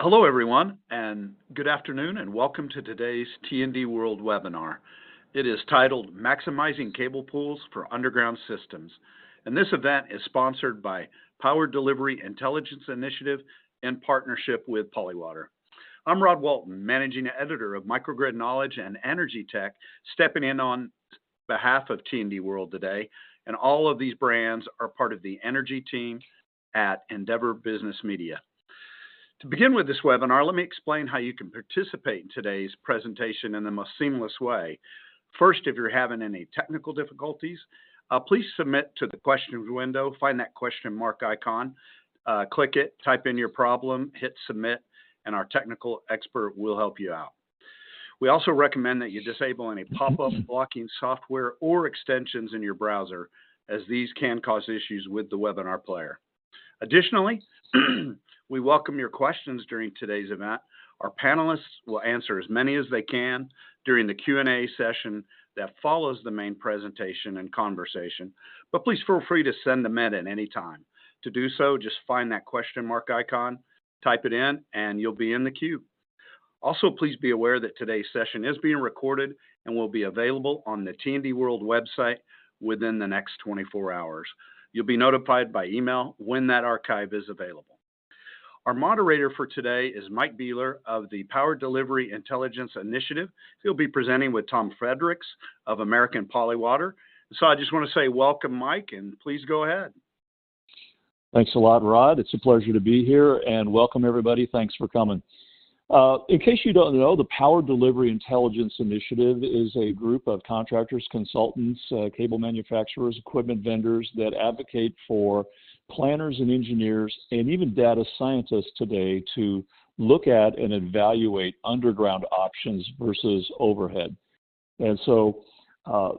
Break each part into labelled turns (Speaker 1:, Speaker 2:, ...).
Speaker 1: Hello, everyone, and good afternoon, and welcome to today's T&D World webinar. It is titled Maximizing Cable Pools for Underground Systems, and this event is sponsored by Power Delivery Intelligence Initiative in partnership with Polywater. I'm Rod Walton, Managing Editor of Microgrid Knowledge and Energy Tech, stepping in on behalf of T&D World today, and all of these brands are part of the energy team at Endeavor Business Media. To begin with this webinar, let me explain how you can participate in today's presentation in the most seamless way. First, if you're having any technical difficulties, please submit to the questions window, find that question mark icon, click it, type in your problem, hit submit, and our technical expert will help you out. We also recommend that you disable any pop-up blocking software or extensions in your browser, as these can cause issues with the webinar player. Additionally, we welcome your questions during today's event. Our panelists will answer as many as they can during the Q&A session that follows the main presentation and conversation, but please feel free to send them in at any time. To do so, just find that question mark icon, type it in, and you'll be in the queue. Also, please be aware that today's session is being recorded and will be available on the T&D World website within the next 24 hours. You'll be notified by email when that archive is available. Our moderator for today is Mike Beeler of the Power Delivery Intelligence Initiative. He'll be presenting with Tom Fredericks of American Polywater. So I just want to say welcome, Mike, and please go ahead.
Speaker 2: Thanks a lot, Rod. It's a pleasure to be here, and welcome everybody. Thanks for coming. In case you don't know, the Power Delivery Intelligence Initiative is a group of contractors, consultants, cable manufacturers, equipment vendors that advocate for planners and engineers and even data scientists today to look at and evaluate underground options versus overhead. And so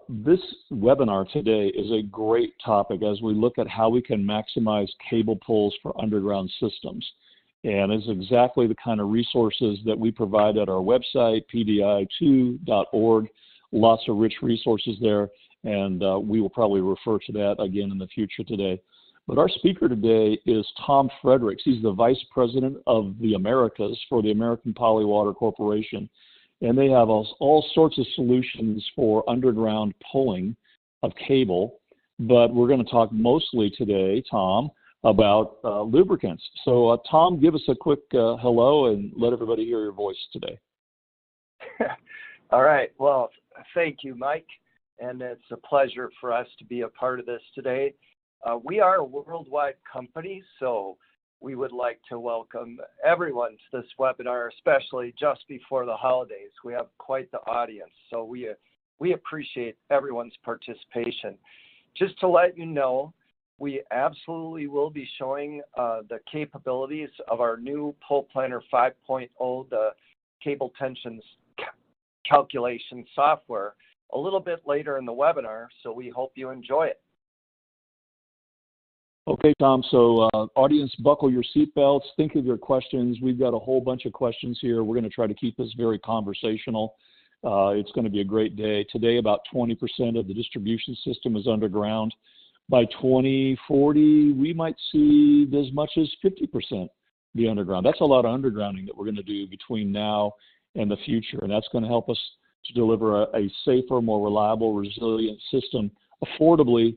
Speaker 2: this webinar today is a great topic as we look at how we can maximize cable pulls for underground systems. And it's exactly the kind of resources that we provide at our website, pdi2.org. Lots of rich resources there, and we will probably refer to that again in the future today. But our speaker today is Tom Fredericks. He's the Vice President of the Americas for the American Polywater Corporation. And they have all sorts of solutions for underground pulling of cable. But we're going to talk mostly today, Tom, about lubricants. So, Tom, give us a quick hello and let everybody hear your voice today.
Speaker 3: All right. Well, thank you, Mike. And it's a pleasure for us to be a part of this today. We are a worldwide company, so we would like to welcome everyone to this webinar, especially just before the holidays. We have quite the audience, so we appreciate everyone's participation. Just to let you know, we absolutely will be showing the capabilities of our new Pole Planner 5.0, the cable tensions calculation software, a little bit later in the webinar, so we hope you enjoy it.
Speaker 2: Okay, Tom, so audience, buckle your seatbelts, think of your questions. We've got a whole bunch of questions here. We're going to try to keep this very conversational. It's going to be a great day. Today, about 20% of the distribution system is underground. By 2040, we might see as much as 50% be underground. That's a lot of undergrounding that we're going to do between now and the future, and that's going to help us to deliver a safer, more reliable, resilient system affordably,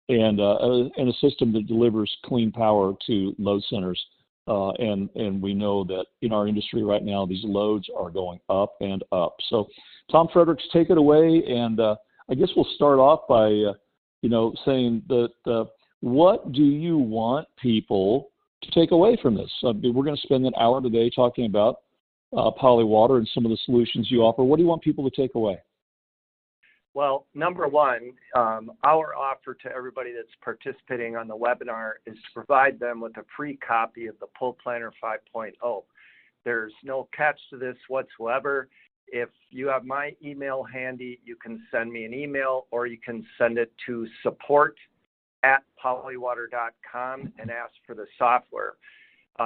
Speaker 2: and a system that delivers clean power to load centers. And we know that in our industry right now, these loads are going up and up. So, Tom Fredericks, take it away, and I guess we'll start off by saying that what do you want people to take away from this? We're going to spend an hour today talking about Polywater and some of the solutions you offer. What do you want people to take away?
Speaker 3: Well, number one, our offer to everybody that's participating on the webinar is to provide them with a free copy of the Pole Planner 5.0. There's no catch to this whatsoever. If you have my email handy, you can send me an email, or you can send it to support@polywater.com and ask for the software.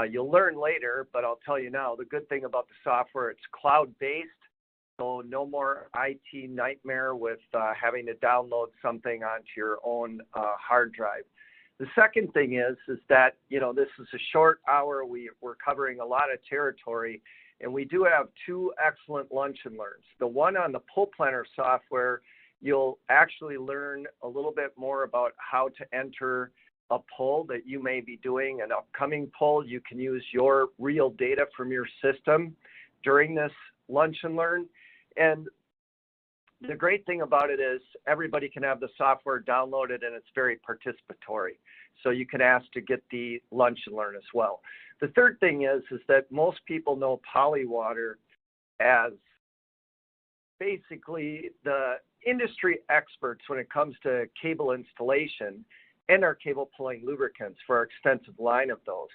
Speaker 3: You'll learn later, but I'll tell you now, the good thing about the software, it's cloud-based, so no more IT nightmare with having to download something onto your own hard drive. The second thing is that, this is a short hour. We're covering a lot of territory, and we do have two excellent lunch and learns. The one on the pull planner software, you'll actually learn a little bit more about how to enter a pull that you may be doing, an upcoming pull. You can use your real data from your system during this lunch and learn. And the great thing about it is everybody can have the software downloaded, and it's very participatory. So you can ask to get the lunch and learn as well. The third thing is that most people know Polywater as basically the industry experts when it comes to cable installation and our cable pulling lubricants for our extensive line of those.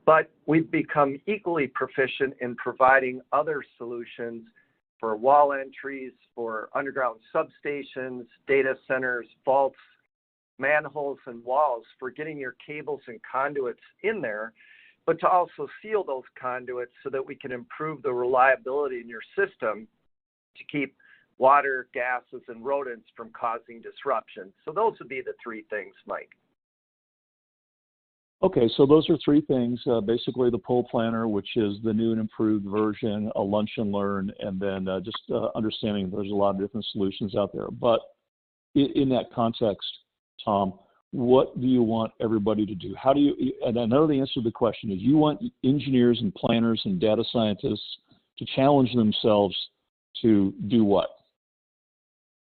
Speaker 3: But we've become equally proficient in providing other solutions for wall entries, for underground substations, data centers, vaults, manholes, and walls, for getting your cables and conduits in there, but to also seal those conduits so that we can improve the reliability in your system to keep water, gases, and rodents from causing disruption. So those would be the three things, Mike.
Speaker 2: Okay, so those are three things, basically the pull planner, which is the new and improved version, a lunch and learn, and then just understanding there's a lot of different solutions out there. But in that context, Tom, what do you want everybody to do? How do you, and I know the answer to the question is you want engineers and planners and data scientists to challenge themselves to do what?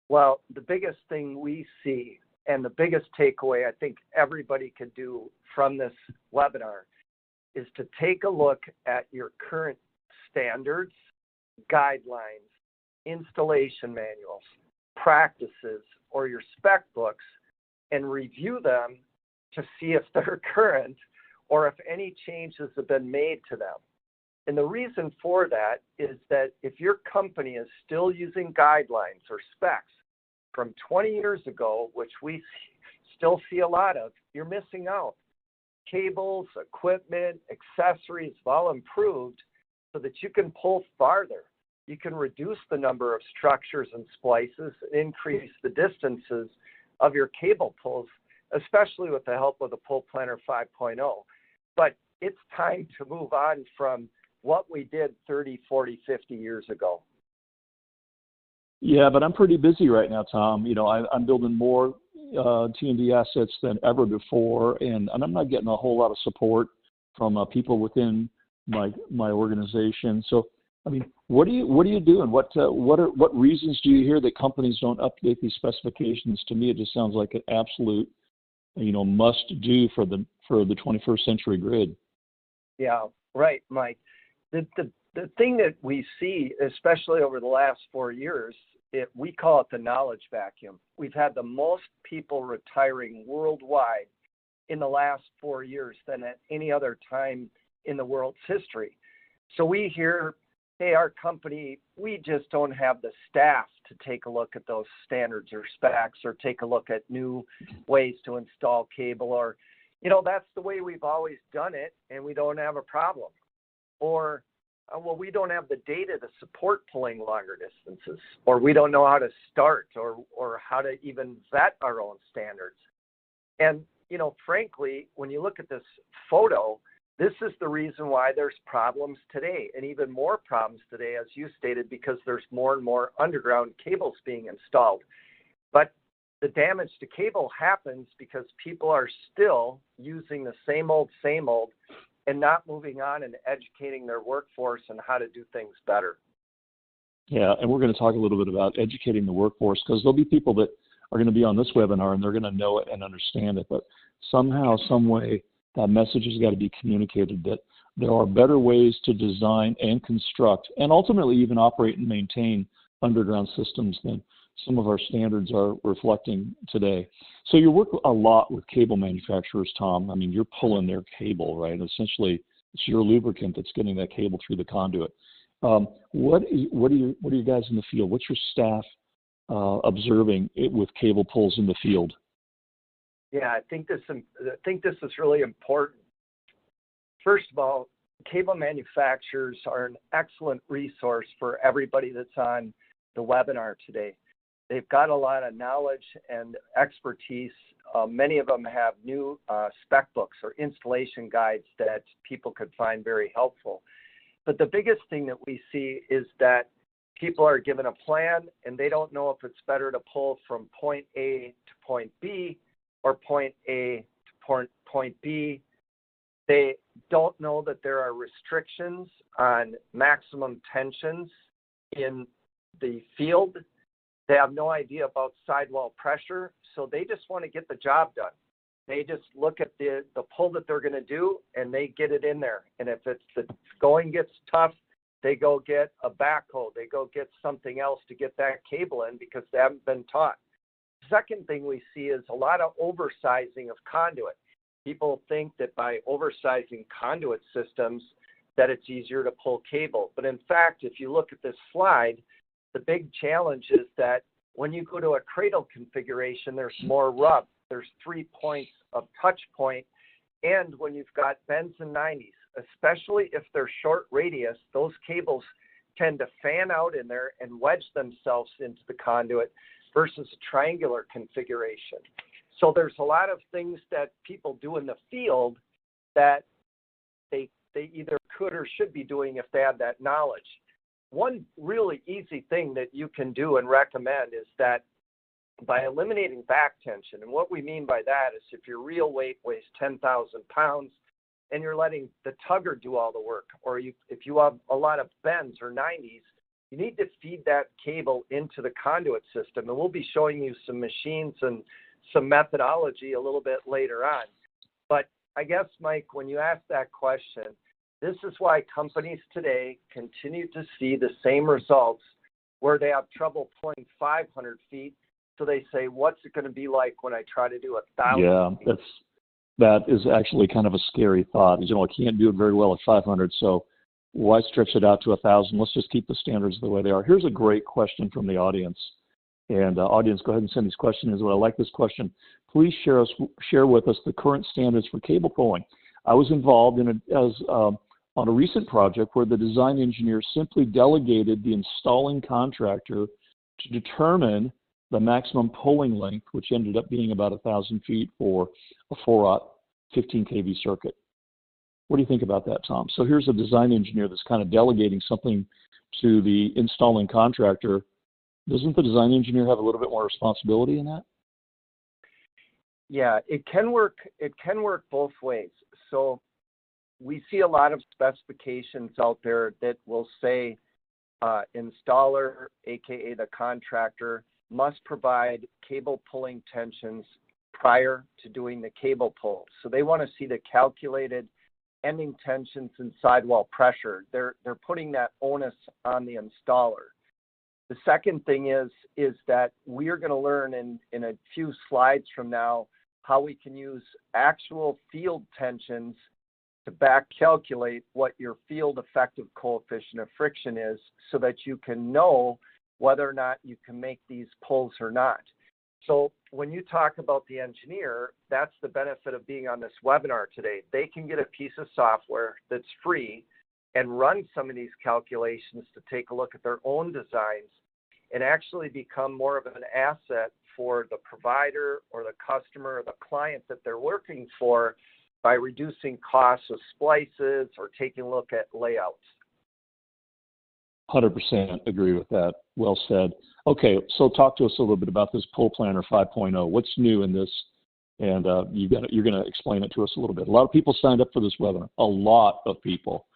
Speaker 3: Well, the biggest thing we see and the biggest takeaway I think everybody could do from this webinar is to take a look at your current standards, guidelines, installation manuals, practices, or your spec books and review them to see if they're current or if any changes have been made to them. And the reason for that is that if your company is still using guidelines or specs from 20 years ago, which we still see a lot of, you're missing out. Cables, equipment, accessories have all improved so that you can pull farther. You can reduce the number of structures and splices, increase the distances of your cable pulls, especially with the help of the Pull Planner 5.0. But it's time to move on from what we did 30, 40, 50 years ago.
Speaker 2: Yeah, but I'm pretty busy right now, Tom. I'm building more T&D assets than ever before, and I'm not getting a whole lot of support from people within my organization. So, I mean, what are you doing? What reasons do you hear that companies don't update these specifications? To me, it just sounds like an absolute, must do for the 21st century grid.
Speaker 3: Yeah, right, Mike. The thing that we see, especially over the last 4 years, we call it the knowledge vacuum. We've had the most people retiring worldwide in the last 4 years than at any other time in the world's history. So we hear, hey, our company, we just don't have the staff to take a look at those standards or specs or take a look at new ways to install cable, or, that's the way we've always done it and we don't have a problem. Or, well, we don't have the data to support pulling longer distances, or we don't know how to start or how to even vet our own standards. And, frankly, when you look at this photo, this is the reason why there's problems today, and even more problems today, as you stated, because there's more and more underground cables being installed. But the damage to cable happens because people are still using the same old, and not moving on and educating their workforce on how to do things better.
Speaker 2: Yeah, and we're going to talk a little bit about educating the workforce, because there'll be people that are going to be on this webinar and they're going to know it and understand it, but somehow, some way, that message has got to be communicated that there are better ways to design and construct and ultimately even operate and maintain underground systems than some of our standards are reflecting today. So you work a lot with cable manufacturers, Tom. I mean, you're pulling their cable, right? Essentially, it's your lubricant that's getting that cable through the conduit. What are you guys in the field? What's your staff observing it with cable pulls in the field?
Speaker 3: Yeah, I think this is really important. First of all, cable manufacturers are an excellent resource for everybody that's on the webinar today. they've got a lot of knowledge and expertise. Many of them have new spec books or installation guides that people could find very helpful. But the biggest thing that we see is that people are given a plan and they don't know if it's better to pull from point A to point B or point A to point B. They don't know that there are restrictions on maximum tensions in the field. They have no idea about sidewall pressure, so they just want to get the job done. They just look at the pull that they're going to do, and they get it in there. And if it's the going gets tough, they go get a backhoe. They go get something else to get that cable in because they haven't been taught. Second thing we see is a lot of oversizing of conduit. People think that by oversizing conduit systems that it's easier to pull cable. But in fact, if you look at this slide, the big challenge is that when you go to a cradle configuration, there's more rub. There's 3 points of touch point. And when you've got bends and 90s, especially if they're short radius, those cables tend to fan out in there and wedge themselves into the conduit versus a triangular configuration. So there's a lot of things that people do in the field that they either could or should be doing if they have that knowledge. One really easy thing that you can do and recommend is that by eliminating back tension, and what we mean by that is if your real weight weighs 10,000 pounds and you're letting the tugger do all the work, or if you have a lot of bends or 90s, you need to feed that cable into the conduit system. And we'll be showing you some machines and some methodology a little bit later on. But I guess, Mike, when you ask that question, this is why companies today continue to see the same results where they have trouble pulling 500 feet. So they say, what's it going to be like when I try to do 1,000
Speaker 2: Yeah,
Speaker 3: feet?
Speaker 2: that is actually kind of a scary thought. You know, I can't do it very well at 500, so why stretch it out to 1,000? Let's just keep the standards the way they are. Here's a great question from the audience. And audience, go ahead and send these questions as well. I like this question. Please share with us the current standards for cable pulling. I was involved in on a recent project where the design engineer simply delegated the installing contractor to determine the maximum pulling length, which ended up being about 1,000 feet for a 4-aught 15 kV circuit. What do you think about that, Tom? So here's a design engineer that's kind of delegating something to the installing contractor. Doesn't the design engineer have a little bit more responsibility in that?
Speaker 3: Yeah, it can work. It can work both ways. So we see a lot of specifications out there that will say installer, aka the contractor, must provide cable pulling tensions prior to doing the cable pull. So they want to see the calculated ending tensions and sidewall pressure. They're putting that onus on the installer. The second thing is that we are going to learn in a few slides from now how we can use actual field tensions to back calculate what your field effective coefficient of friction is so that you can know whether or not you can make these pulls or not. So when you talk about the engineer, that's the benefit of being on this webinar today. They can get a piece of software that's free and run some of these calculations to take a look at their own designs and actually become more of an asset for the provider or the customer or the client that they're working for by reducing costs of splices or taking a look at layouts.
Speaker 2: 100% agree with that. Well said. Okay, so talk to us a little bit about this Pull Planner 5.0. What's new in this? And you're going to explain it to us a little bit. A lot of people signed up for this webinar. A lot of people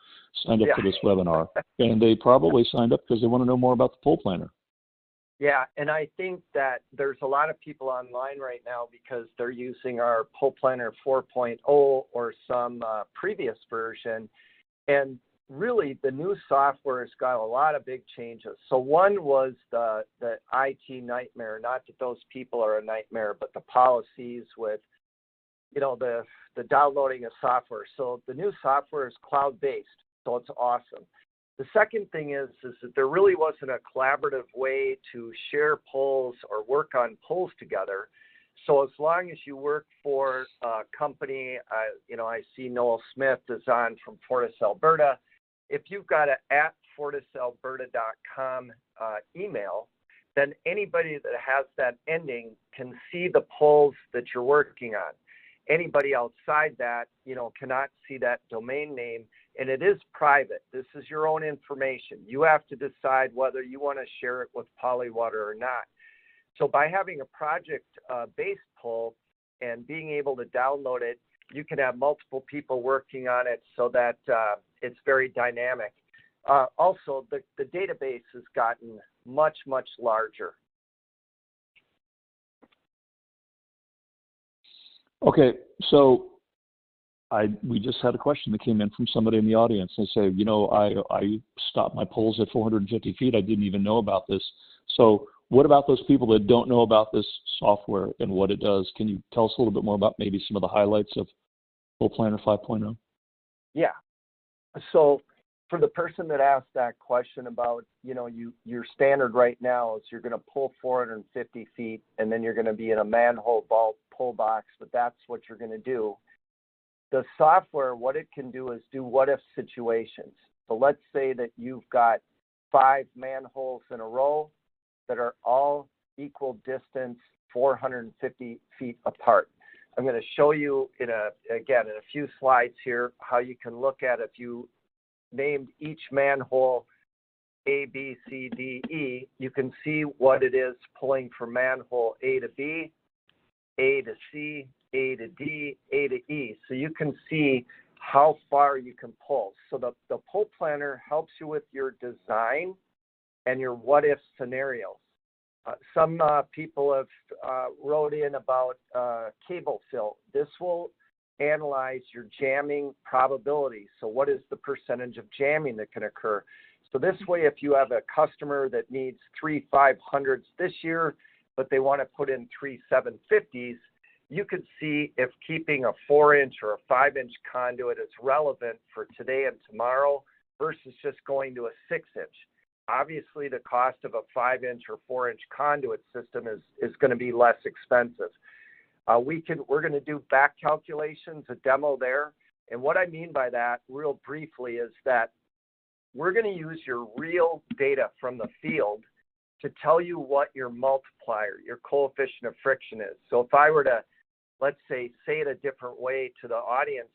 Speaker 2: signed up for this webinar. And they probably signed up because they want to know more about the Pull Planner.
Speaker 3: Yeah, and I think that there's a lot of people online right now because they're using our Pull Planner 4.0 or some previous version. And really, the new software has got a lot of big changes. So one was the IT nightmare, not that those people are a nightmare, but the policies with, you know, the downloading of software. So the new software is cloud-based, so it's awesome. The second thing is that there really wasn't a collaborative way to share polls or work on polls together. So as long as you work for a company, I see Noel Smith is on from Fortis, Alberta. If you've got an @fortisalberta.com email, then anybody that has that ending can see the poles that you're working on. Anybody outside that, cannot see that domain name, and it is private. This is your own information. You have to decide whether you want to share it with Polywater or not. So by having a project-based pole and being able to download it, you can have multiple people working on it so that it's very dynamic. Also, the database has gotten much, much larger.
Speaker 2: Okay, so we just had a question that came in from somebody in the audience. They say, I stopped my poles at 450 feet. I didn't even know about this. So what about those people that don't know about this software and what it does? Can you tell us a little bit more about maybe some of the highlights of Pole Planner 5.0?
Speaker 3: Yeah. So for the person that asked that question about, your standard right now is you're going to pull 450 feet and then you're going to be in a manhole pull box, but that's what you're going to do. The software, what it can do is do what-if situations. So let's say that you've got 5 manholes in a row that are all equal distance, 450 feet apart. I'm going to show you in a few slides here how you can look at if you named each manhole A, B, C, D, E, you can see what it is pulling from manhole A to B, A to C, A to D, A to E. So you can see how far you can pull. So the Pole Planner helps you with your design and your what-if scenarios. Some people have wrote in about cable fill. This will analyze your jamming probability. So what is the percentage of jamming that can occur? So this way, if you have a customer that needs 3 500s this year, but they want to put in 3 750s, you could see if keeping a 4-inch or a 5-inch conduit is relevant for today and tomorrow versus just going to a 6-inch. Obviously, the cost of a 5-inch or 4-inch conduit system is going to be less expensive. We're going to do back calculations, a demo there. And what I mean by that, real briefly, is that we're going to use your real data from the field to tell you what your multiplier, your coefficient of friction is. So if I were to, let's say it a different way to the audience,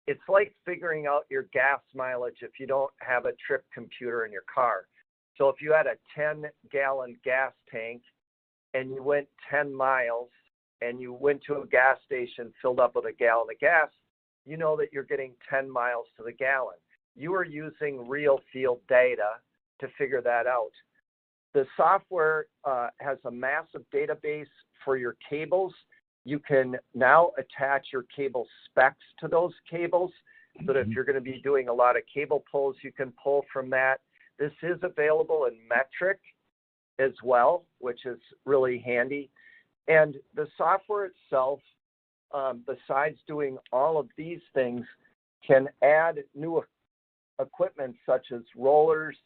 Speaker 3: it's like figuring out your gas mileage if you don't have a trip computer in your car. So if you had a 10-gallon gas tank and you went 10 miles and you went to a gas station filled up with a gallon of gas, you know that you're getting 10 miles to the gallon. You are using real field data to figure that out. The software has a massive database for your cables. You can now attach your cable specs to those cables so that if you're going to be doing a lot of cable pulls, you can pull from that. This is available in metric as well, which is really handy. And the software itself, besides doing all of these things, can add new equipment such as rollers,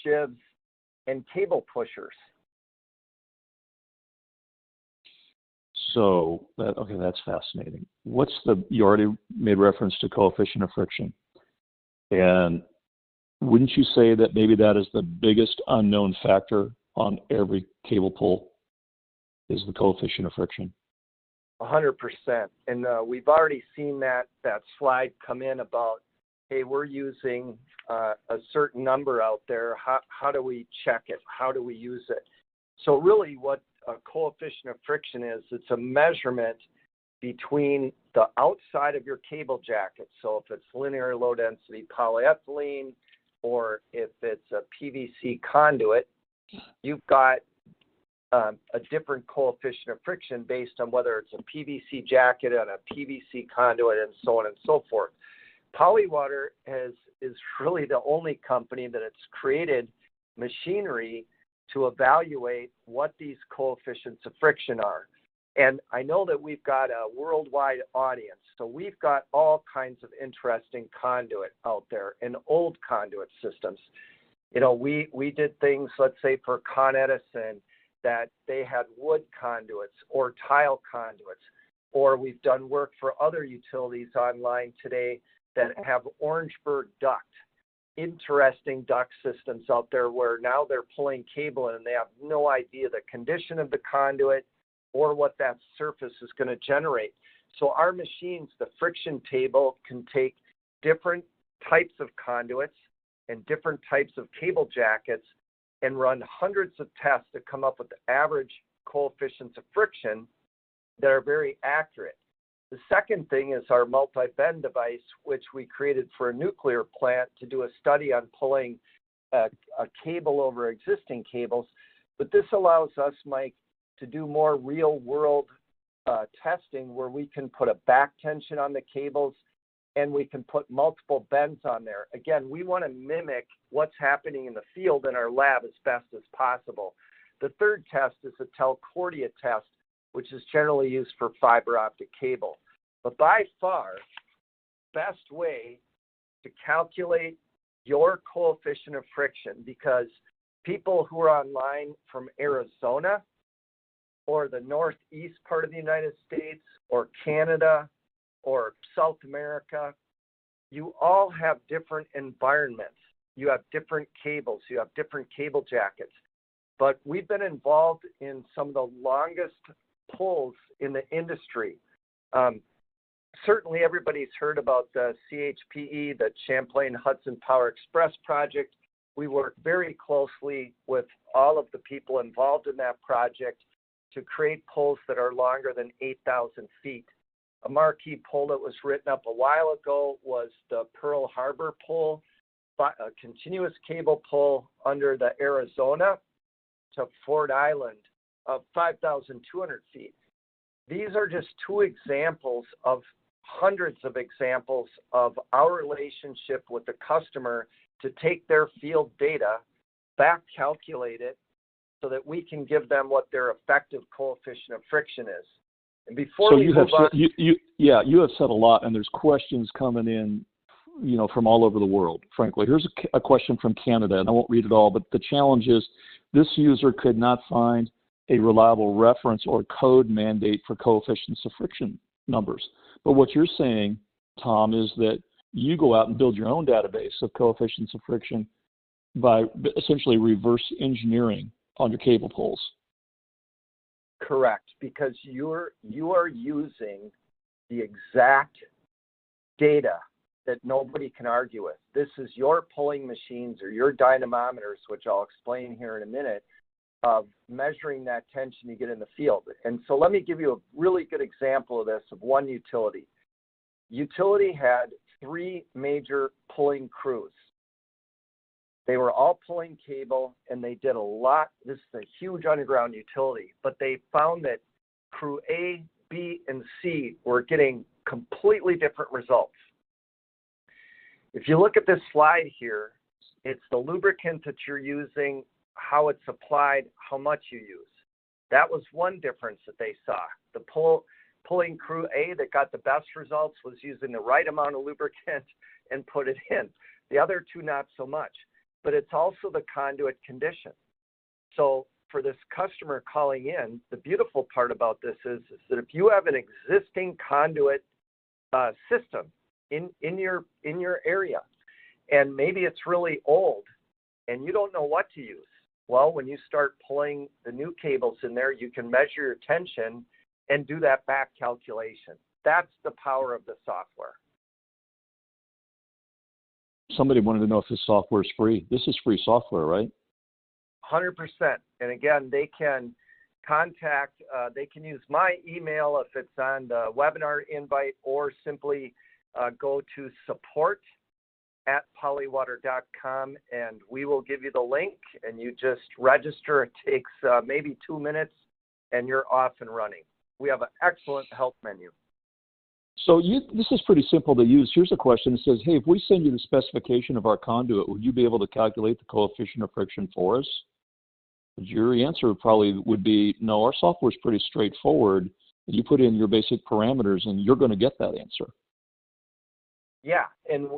Speaker 3: shivs, and cable pushers.
Speaker 2: So, that's fascinating. You already made reference to coefficient of friction. And wouldn't you say that maybe that is the biggest unknown factor on every cable pull, is the coefficient of friction?
Speaker 3: 100%. And we've already seen that slide come in about, hey, we're using a certain number out there. How do we check it? How do we use it? So really what a coefficient of friction is, it's a measurement between the outside of your cable jacket. So if it's linear low density polyethylene or if it's a PVC conduit, you've got a different coefficient of friction based on whether it's a PVC jacket and a PVC conduit and so on and so forth. Polywater is really the only company that has created machinery to evaluate what these coefficients of friction are. And I know that we've got a worldwide audience, so we've got all kinds of interesting conduit out there and old conduit systems. We did things, let's say for Con Edison, that they had wood conduits or tile conduits, or we've done work for other utilities online today that have Orangeburg duct. interesting duct systems out there where now they're pulling cable in and they have no idea the condition of the conduit or what that surface is going to generate. So our machines, the friction table, can take different types of conduits and different types of cable jackets and run hundreds of tests to come up with the average coefficients of friction that are very accurate. The second thing is our multi-bend device, which we created for a nuclear plant to do a study on pulling a cable over existing cables. But this allows us, Mike, to do more real-world testing where we can put a back tension on the cables and we can put multiple bends on there. Again, we want to mimic what's happening in the field in our lab as best as possible. The third test is a Telcordia test, which is generally used for fiber optic cable. But by far, best way to calculate your coefficient of friction, because people who are online from Arizona or the northeast part of the United States or Canada or South America, you all have different environments. You have different cables, you have different cable jackets. But we've been involved in some of the longest pulls in the industry. Certainly everybody's heard about the CHPE, the Champlain Hudson Power Express project. We work very closely with all of the people involved in that project to create pulls that are longer than 8,000 feet. A marquee pull that was written up a while ago was the Pearl Harbor pull, a continuous cable pull under the Arizona to Ford Island of 5,200 feet. These are just two examples of hundreds of examples of our relationship with the customer to take their field data, back calculate it, so that we can give them what their effective coefficient of friction is. And before
Speaker 2: so
Speaker 3: we move on,
Speaker 2: you have said a lot, and there's questions coming in, from all over the world. Frankly, here's a question from Canada, and I won't read it all, but the challenge is this user could not find a reliable reference or code mandate for coefficients of friction numbers. But what you're saying, Tom, is that you go out and build your own database of coefficients of friction by essentially reverse engineering on your cable pulls.
Speaker 3: correct, because you are using the exact data that nobody can argue with. This is your pulling machines or your dynamometers, which I'll explain here in a minute, of measuring that tension you get in the field. And so let me give you a really good example of this, of one utility. Utility had 3 major pulling crews. They were all pulling cable, and they did a lot. This is a huge underground utility, but they found that crew A, B, and C were getting completely different results. If you look at this slide here, it's the lubricant that you're using, how it's applied, how much you use. That was one difference that they saw. The pulling crew A that got the best results was using the right amount of lubricant and put it in. The other two, not so much. But it's also the conduit condition. So for this customer calling in, the beautiful part about this is that if you have an existing conduit system in your area, and maybe it's really old and you don't know what to use, well, when you start pulling the new cables in there, you can measure your tension and do that back calculation. That's the power of the software.
Speaker 2: Somebody wanted to know if this software is free. This is free software, right?
Speaker 3: 100%. And again, they can contact, they can use my email if it's on the webinar invite, or simply go to support@polywater.com and we will give you the link and you just register. It takes maybe 2 minutes and you're off and running. We have an excellent help menu.
Speaker 2: So this is pretty simple to use. Here's a question. It says, hey, if we send you the specification of our conduit, would you be able to calculate the coefficient of friction for us? Your answer probably would be, no, our software is pretty straightforward. You put in your basic parameters and you're going to get that answer.
Speaker 3: Yeah, and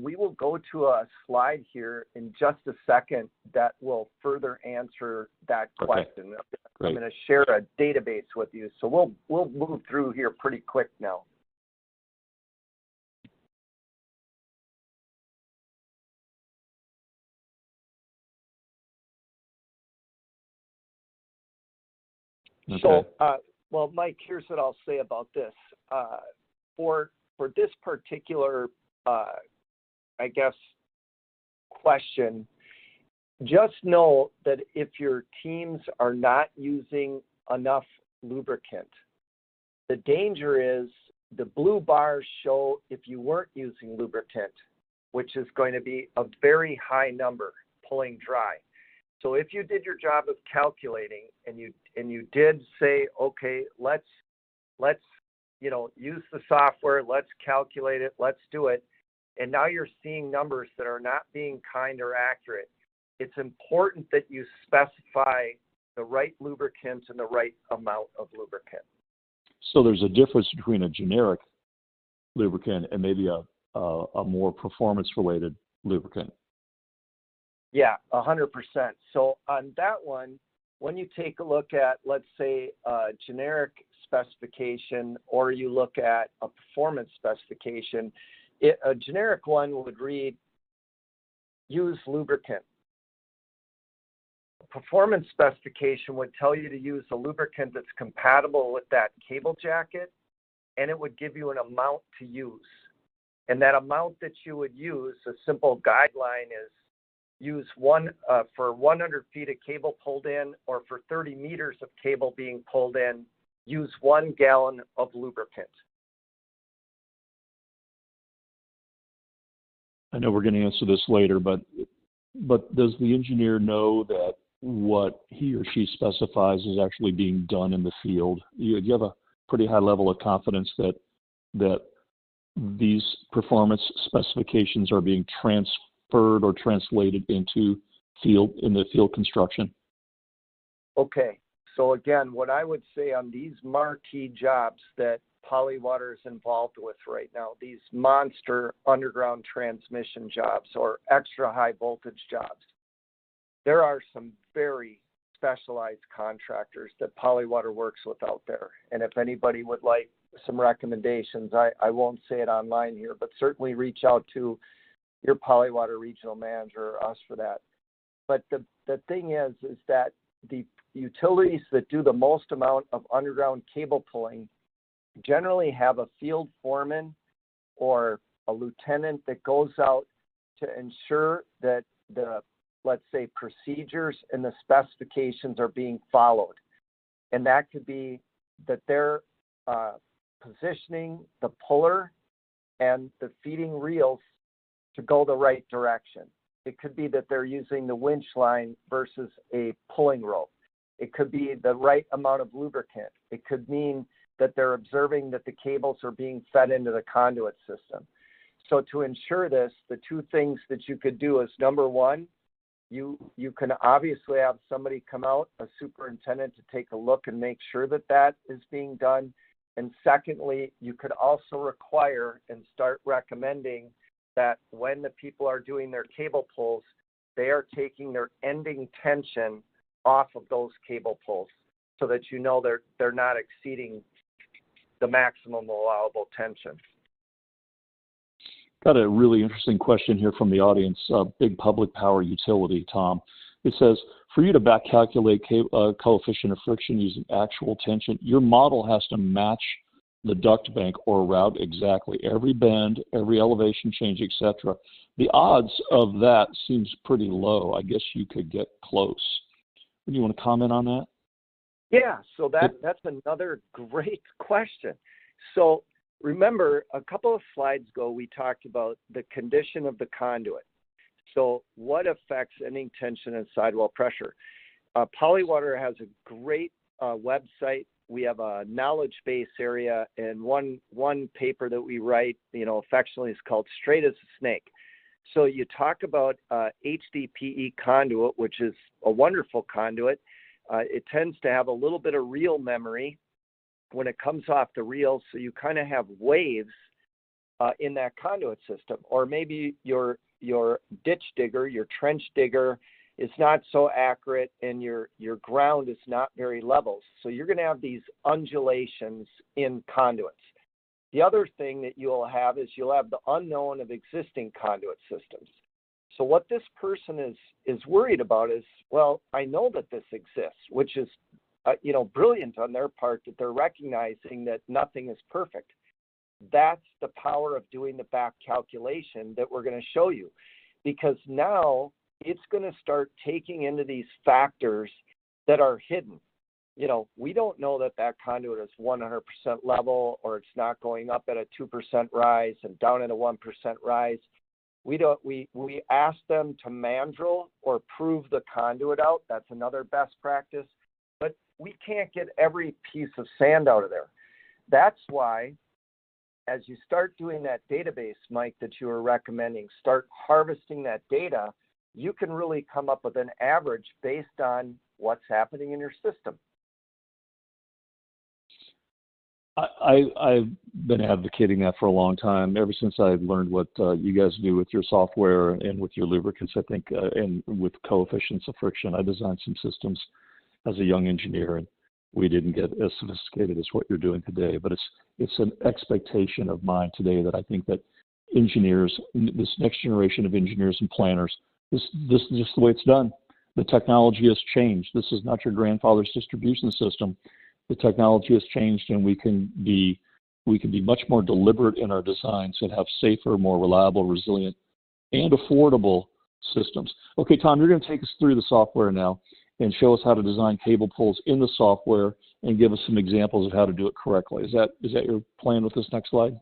Speaker 3: we will go to a slide here in just a second that will further answer that question. Okay. I'm going to share a database with you, so we'll move through here pretty quick now.
Speaker 2: Okay.
Speaker 3: So, well, Mike, here's what I'll say about this. For this particular, I guess, question, just know that if your teams are not using enough lubricant, the danger is the blue bars show if you weren't using lubricant, which is going to be a very high number pulling dry. So if you did your job of calculating and you did say, okay, let's use the software, let's calculate it, let's do it, and now you're seeing numbers that are not being kind or accurate, it's important that you specify the right lubricant and the right amount of lubricant.
Speaker 2: So there's a difference between a generic lubricant and maybe a more performance-related lubricant.
Speaker 3: Yeah, 100%. So on that one, when you take a look at, let's say, a generic specification, or you look at a performance specification, a generic one would read, use lubricant. A performance specification would tell you to use a lubricant that's compatible with that cable jacket, and it would give you an amount to use. And that amount that you would use, a simple guideline is use one for 100 feet of cable pulled in, or for 30 meters of cable being pulled in, use 1 gallon of lubricant.
Speaker 2: I know we're going to answer this later, but does the engineer know that what he or she specifies is actually being done in the field? You have a pretty high level of confidence that these performance specifications are being transferred or translated into the field construction?
Speaker 3: Okay, so again, what I would say on these marquee jobs that Polywater is involved with right now, these monster underground transmission jobs or extra high voltage jobs, there are some very specialized contractors that Polywater works with out there. And if anybody would like some recommendations, I won't say it online here, but certainly reach out to your Polywater regional manager or us for that. But the thing is that the utilities that do the most amount of underground cable pulling generally have a field foreman or a lieutenant that goes out to ensure that the, let's say, procedures and the specifications are being followed. And that could be that they're positioning the puller and the feeding reels to go the right direction. It could be that they're using the winch line versus a pulling rope. It could be the right amount of lubricant. It could mean that they're observing that the cables are being fed into the conduit system. So to ensure this, the two things that you could do is, number one, you can obviously have somebody come out, a superintendent, to take a look and make sure that that is being done. And secondly, you could also require and start recommending that when the people are doing their cable pulls, they are taking their ending tension off of those cable pulls so that you know they're not exceeding the maximum allowable tension.
Speaker 2: Got a really interesting question here from the audience. Big public power utility, Tom. It says, for you to back calculate coefficient of friction using actual tension, your model has to match the duct bank or route exactly. Every bend, every elevation change, etc. The odds of that seems pretty low. I guess you could get close. Do you want to comment on that?
Speaker 3: Yeah, so that's another great question. So remember, a couple of slides ago, we talked about the condition of the conduit. So what affects ending tension and sidewall pressure? Polywater has a great website. We have a knowledge base area, and one paper that we write, affectionately, is called Straight as a Snake. So you talk about HDPE conduit, which is a wonderful conduit. It tends to have a little bit of reel memory when it comes off the reel, so you kind of have waves in that conduit system. Or maybe your ditch digger, your trench digger, is not so accurate, and your ground is not very level. So you're going to have these undulations in conduits. The other thing that you'll have is you'll have the unknown of existing conduit systems. So what this person is worried about is, well, I know that this exists, which is brilliant on their part that they're recognizing that nothing is perfect. That's the power of doing the back calculation that we're going to show you, because now it's going to start taking into these factors that are hidden. We don't know that that conduit is 100% level, or it's not going up at a 2% rise and down at a 1% rise. We ask them to mandrel or prove the conduit out. That's another best practice. But we can't get every piece of sand out of there. That's why, as you start doing that database, Mike, that you were recommending, start harvesting that data, you can really come up with an average based on what's happening in your system.
Speaker 2: I've been advocating that for a long time, ever since I learned what you guys do with your software and with your lubricants, I think, and with coefficients of friction. I designed some systems as a young engineer, and we didn't get as sophisticated as what you're doing today. But it's an expectation of mine today that I think that engineers, this next generation of engineers and planners, this is just the way it's done. The technology has changed. This is not your grandfather's distribution system. The technology has changed, and we can be much more deliberate in our designs and have safer, more reliable, resilient, and affordable systems. Okay, Tom, you're going to take us through the software now and show us how to design cable pulls in the software and give us some examples of how to do it correctly. Is that your plan with this next slide?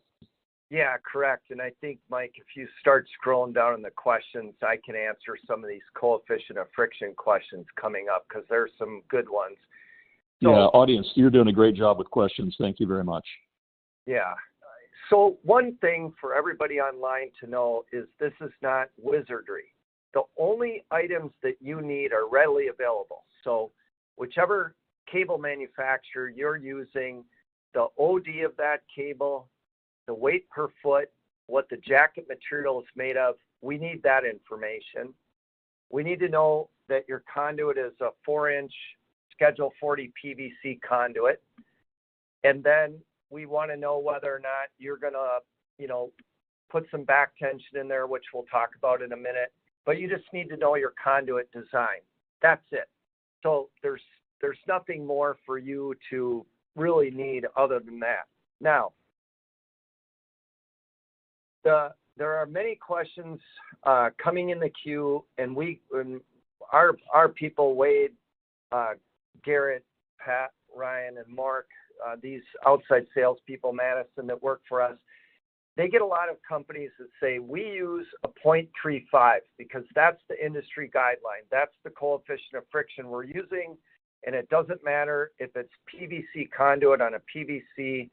Speaker 3: Yeah, correct. And I think, Mike, if you start scrolling down in the questions, I can answer some of these coefficient of friction questions coming up, because there's some good ones. So,
Speaker 2: yeah, audience, you're doing a great job with questions. Thank you very much.
Speaker 3: Yeah. So one thing for everybody online to know is this is not wizardry. The only items that you need are readily available. So whichever cable manufacturer you're using, the OD of that cable, the weight per foot, what the jacket material is made of, we need that information. We need to know that your conduit is a 4-inch Schedule 40 PVC conduit. And then we want to know whether or not you're going to, put some back tension in there, which we'll talk about in a minute. But you just need to know your conduit design. That's it. So there's nothing more for you to really need other than that. Now, there are many questions coming in the queue, and our people, Wade, Garrett, Pat, Ryan, and Mark, these outside salespeople, Madison, that work for us, they get a lot of companies that say, we use a 0.35 because that's the industry guideline. That's the coefficient of friction we're using, and it doesn't matter if it's PVC conduit on a PVC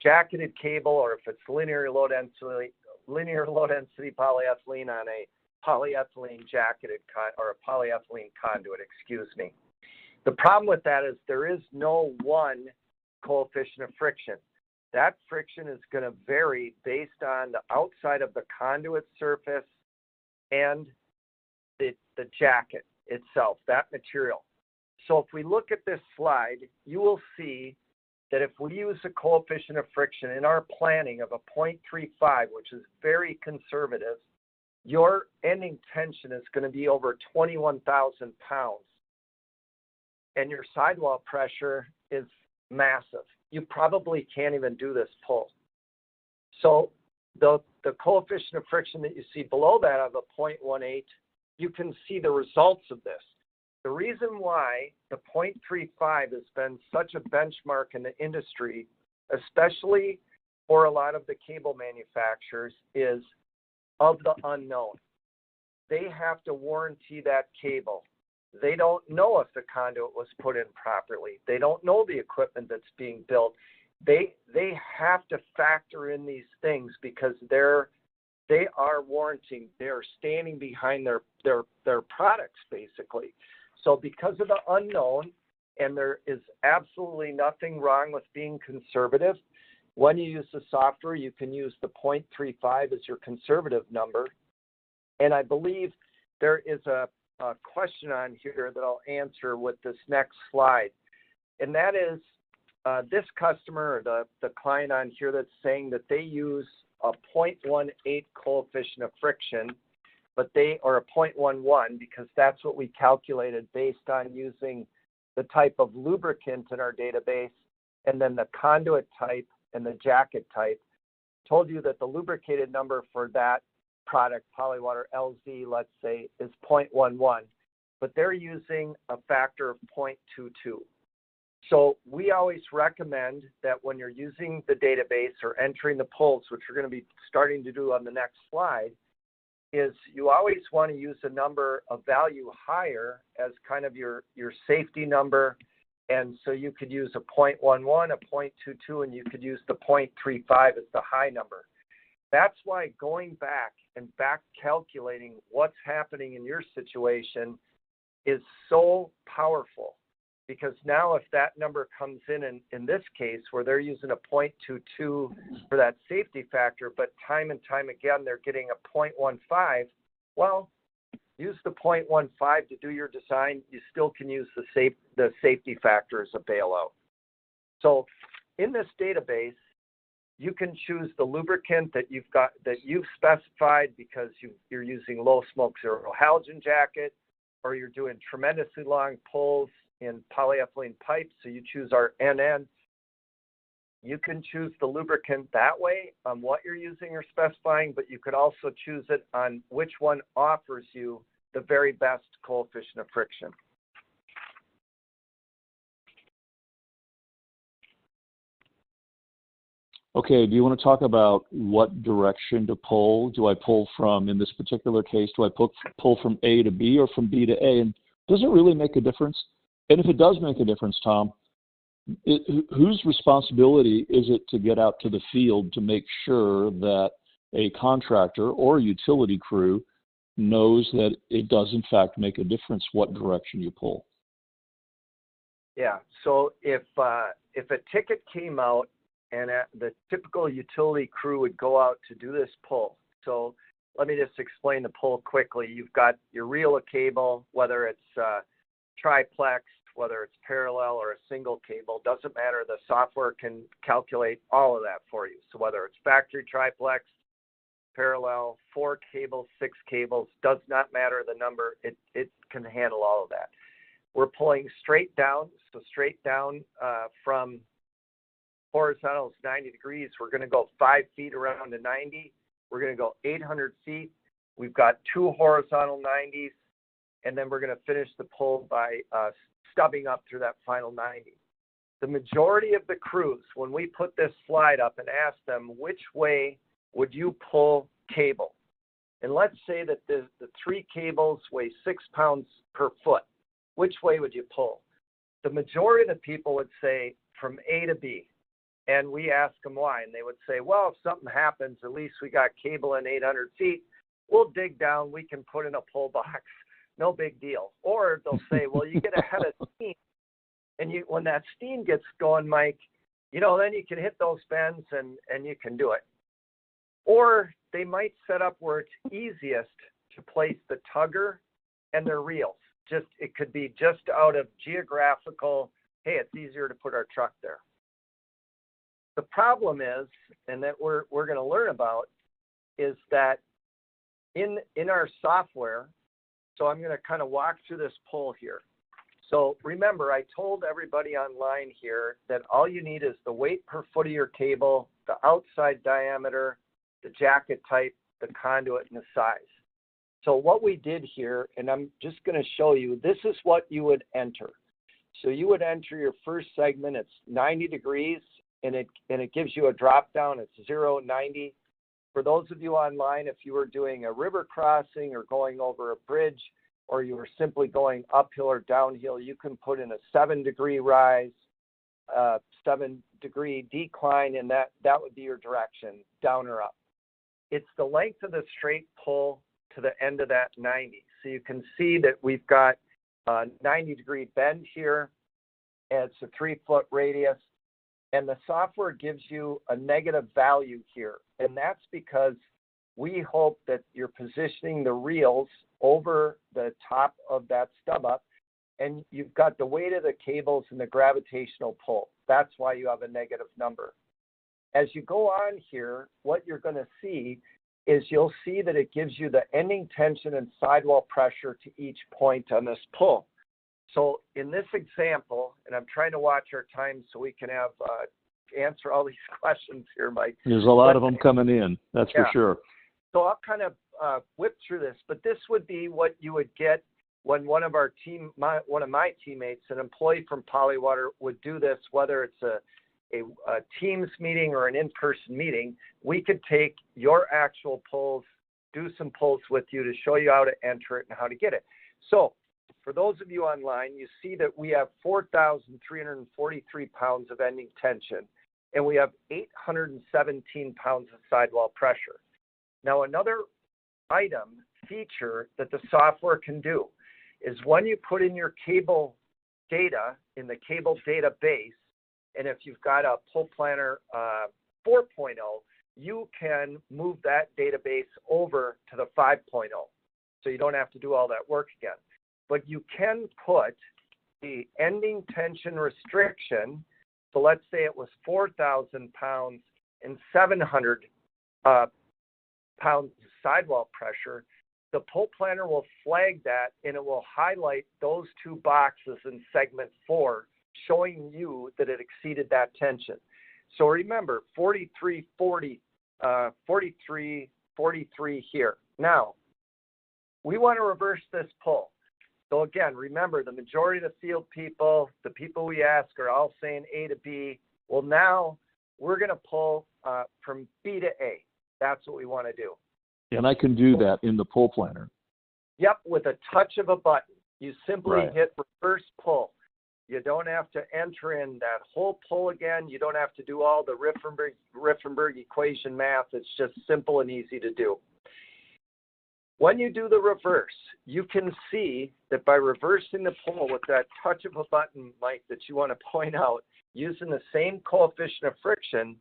Speaker 3: jacketed cable or if it's linear low density polyethylene on a polyethylene jacketed or a polyethylene conduit, excuse me. The problem with that is there is no one coefficient of friction. That friction is going to vary based on the outside of the conduit surface and the jacket itself, that material. So if we look at this slide, you will see that if we use a coefficient of friction in our planning of a 0.35, which is very conservative, your ending tension is going to be over 21,000 pounds. And your sidewall pressure is massive. You probably can't even do this pull. So the coefficient of friction that you see below that of a 0.18, you can see the results of this. The reason why the 0.35 has been such a benchmark in the industry, especially for a lot of the cable manufacturers, is of the unknown. They have to warranty that cable. They don't know if the conduit was put in properly. They don't know the equipment that's being built. They have to factor in these things because they are warranting. They are standing behind their products, basically. So because of the unknown, and there is absolutely nothing wrong with being conservative, when you use the software, you can use the 0.35 as your conservative number. And I believe there is a question on here that I'll answer with this next slide. And that is this customer, or the client on here, that's saying that they use a 0.18 coefficient of friction, or a 0.11, because that's what we calculated based on using the type of lubricant in our database, and then the conduit type and the jacket type. Told you that the lubricated number for that product, Polywater LZ, let's say, is 0.11, but they're using a factor of 0.22. So we always recommend that when you're using the database or entering the pulls, which we're going to be starting to do on the next slide, is you always want to use a number of value higher as kind of your safety number. And so you could use a 0.11, a 0.22, and you could use the 0.35 as the high number. That's why going back and back calculating what's happening in your situation is so powerful. Because now if that number comes in this case, where they're using a 0.22 for that safety factor, but time and time again, they're getting a 0.15, well, use the 0.15 to do your design. You still can use the safety factor as a bailout. So in this database, you can choose the lubricant that you've specified because you're using low smoke zero halogen jacket, or you're doing tremendously long pulls in polyethylene pipes, so you choose our NN. You can choose the lubricant that way on what you're using or specifying, but you could also choose it on which one offers you the very best coefficient of friction.
Speaker 2: Okay, do you want to talk about what direction to pull? Do I pull from, in this particular case, do I pull from A to B or from B to A? And does it really make a difference? And if it does make a difference, Tom, whose responsibility is it to get out to the field to make sure that a contractor or a utility crew knows that it does in fact make a difference what direction you pull?
Speaker 3: Yeah, so if a ticket came out and the typical utility crew would go out to do this pull. So let me just explain the pull quickly. You've got your reel of cable, whether it's triplex, whether it's parallel or a single cable, doesn't matter. The software can calculate all of that for you. So whether it's factory triplex, parallel, 4 cables, 6 cables, does not matter the number. It can handle all of that. We're pulling straight down. So straight down from horizontal is 90 degrees. We're going to go 5 feet around to 90. We're going to go 800 feet. We've got 2 horizontal 90s. And then we're going to finish the pull by stubbing up through that final 90. The majority of the crews, when we put this slide up and ask them, which way would you pull cable? And let's say that the 3 cables weigh 6 pounds per foot. Which way would you pull? The majority of the people would say from A to B. And we ask them why. And they would say, well, if something happens, at least we got cable in 800 feet. We'll dig down. We can put in a pull box. No big deal. Or they'll say, well, you get ahead of steam. And when that steam gets going, Mike, then you can hit those bends and you can do it. Or they might set up where it's easiest to place the tugger and their reels. It could be just out of geographical, hey, it's easier to put our truck there. The problem is, and that we're going to learn about, is that in our software, so I'm going to kind of walk through this pull here. So remember, I told everybody online here that all you need is the weight per foot of your cable, the outside diameter, the jacket type, the conduit, and the size. So what we did here, and I'm just going to show you, this is what you would enter. So you would enter your first segment, it's 90 degrees, and it gives you a drop down, it's 0, 90. For those of you online, if you were doing a river crossing or going over a bridge, or you were simply going uphill or downhill, you can put in a 7-degree rise, 7-degree decline, and that would be your direction, down or up. It's the length of the straight pull to the end of that 90. So you can see that we've got a 90-degree bend here, and it's a 3-foot radius. And the software gives you a negative value here. And that's because we hope that you're positioning the reels over the top of that stub up, and you've got the weight of the cables and the gravitational pull. That's why you have a negative number. As you go on here, what you're going to see is you'll see that it gives you the ending tension and sidewall pressure to each point on this pull. So in this example, and I'm trying to watch our time so we can have answer all these questions here, Mike.
Speaker 2: There's a lot of them coming in, that's for sure.
Speaker 3: So I'll kind of whip through this, but this would be what you would get when one of my teammates, an employee from Polywater, would do this, whether it's a Teams meeting or an in-person meeting. We could take your actual pulls, do some pulls with you to show you how to enter it and how to get it. So for those of you online, you see that we have 4,343 pounds of ending tension, and we have 817 pounds of sidewall pressure. Now, another feature that the software can do is when you put in your cable data in the cable database, and if you've got a pull planner 4.0, you can move that database over to the 5.0. So you don't have to do all that work again. But you can put the ending tension restriction. So let's say it was 4,000 pounds and 700 pounds of sidewall pressure. The pull planner will flag that, and it will highlight those two boxes in segment 4, showing you that it exceeded that tension. So remember, 43 here. Now, we want to reverse this pull. So again, remember, the majority of the field people, the people we ask, are all saying A to B. Well, now we're going to pull from B to A. That's what we want to do.
Speaker 2: And I can do that in the pull planner.
Speaker 3: Yep, with a touch of a button. You simply
Speaker 2: Right.
Speaker 3: hit reverse pull. You don't have to enter in that whole pull again. You don't have to do all the Riffenberg equation math. It's just simple and easy to do. When you do the reverse, you can see that by reversing the pull with that touch of a button, Mike, that you want to point out, using the same coefficient of friction,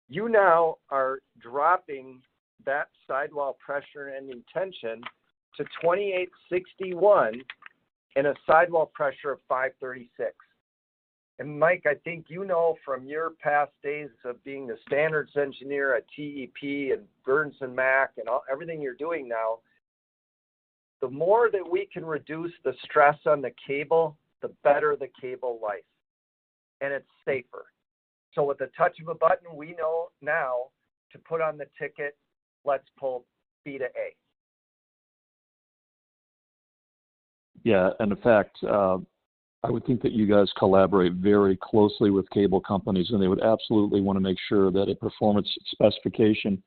Speaker 3: you now are dropping that sidewall pressure and ending tension to 2861 and a sidewall pressure of 536. And Mike, I think you know from your past days of being the standards engineer at TEP and Burns and Mac and everything you're doing now, the more that we can reduce the stress on the cable, the better the cable life. And it's safer. So with the touch of a button, we know now to put on the ticket, let's pull B to A.
Speaker 2: Yeah, and in fact, I would think that you guys collaborate very closely with cable companies, and they would absolutely want to make sure that a performance specification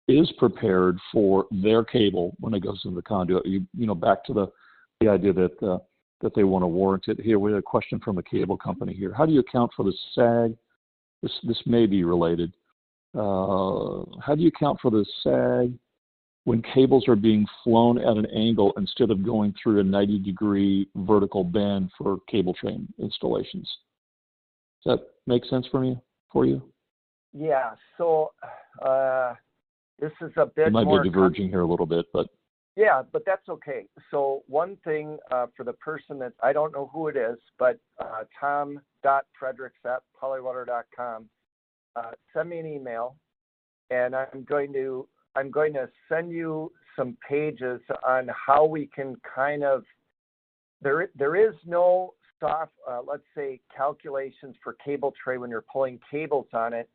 Speaker 2: is prepared for their cable when it goes into the conduit. You know, back to the idea that they want to warrant it. Here, we have a question from a cable company here. How do you account for the sag? This may be related. How do you account for the sag when cables are being flown at an angle instead of going through a 90-degree vertical bend for cable train installations? Does that make sense for you?
Speaker 3: Yeah, so this is a bit
Speaker 2: more... It might
Speaker 3: more
Speaker 2: be diverging here a little bit, but...
Speaker 3: Yeah, but that's okay. So one thing for the person that, I don't know who it is, but tom.fredericks@polywater.com, send me an email, and I'm going to send you some pages on how we can kind of, there is no soft, let's say, calculations for cable tray when you're pulling cables on it,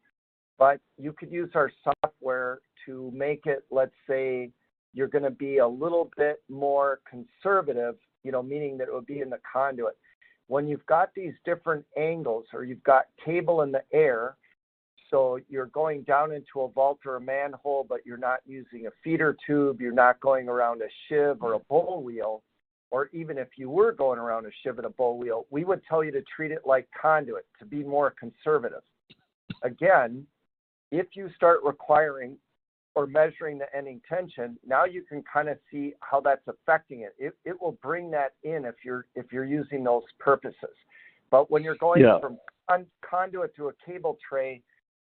Speaker 3: but you could use our software to make it, let's say, you're going to be a little bit more conservative, meaning that it would be in the conduit. When you've got these different angles, or you've got cable in the air, so you're going down into a vault or a manhole, but you're not using a feeder tube, you're not going around a shiv or a bowl wheel, or even if you were going around a shiv and a bowl wheel, we would tell you to treat it like conduit, to be more conservative. Again, if you start requiring or measuring the ending tension, now you can kind of see how that's affecting it. It will bring that in if you're using those purposes. But when you're going from conduit to a cable tray,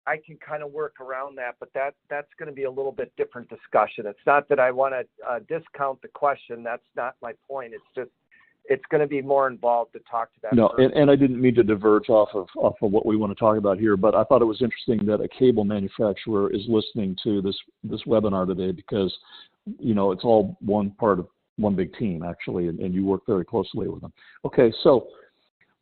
Speaker 3: I can kind of work around that, but that's going to be a little bit different discussion. It's not that I want to discount the question. That's not my point. It's just, it's going to be more involved to talk to that.
Speaker 2: No, and I didn't mean to diverge off of what we want to talk about here, but I thought it was interesting that a cable manufacturer is listening to this webinar today, because, it's all one part of one big team, actually, and you work very closely with them. Okay, so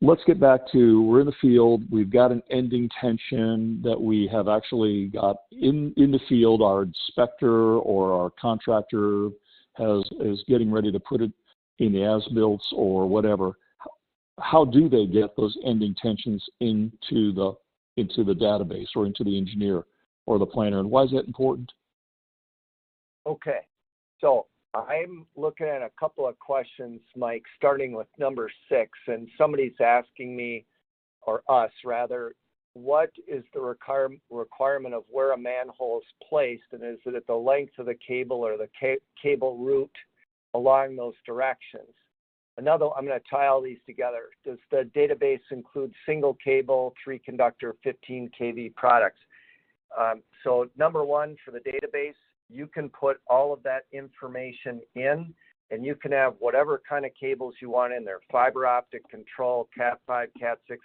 Speaker 2: let's get back to, we're in the field, we've got an ending tension that we have actually got in the field. Our inspector or our contractor is getting ready to put it in the as-built or whatever. How do they get those ending tensions into the database or into the engineer or the planner, and why is that important?
Speaker 3: Okay, so I'm looking at a couple of questions, Mike, starting with number 6, and somebody's asking me, or us rather, what is the requirement of where a manhole is placed, and is it at the length of the cable or the cable route along those directions? Another, I'm going to tie all these together. Does the database include single cable, 3-conductor, 15 kV products? So number 1, for the database, you can put all of that information in, and you can have whatever kind of cables you want in there, fiber optic, control, Cat5, Cat6,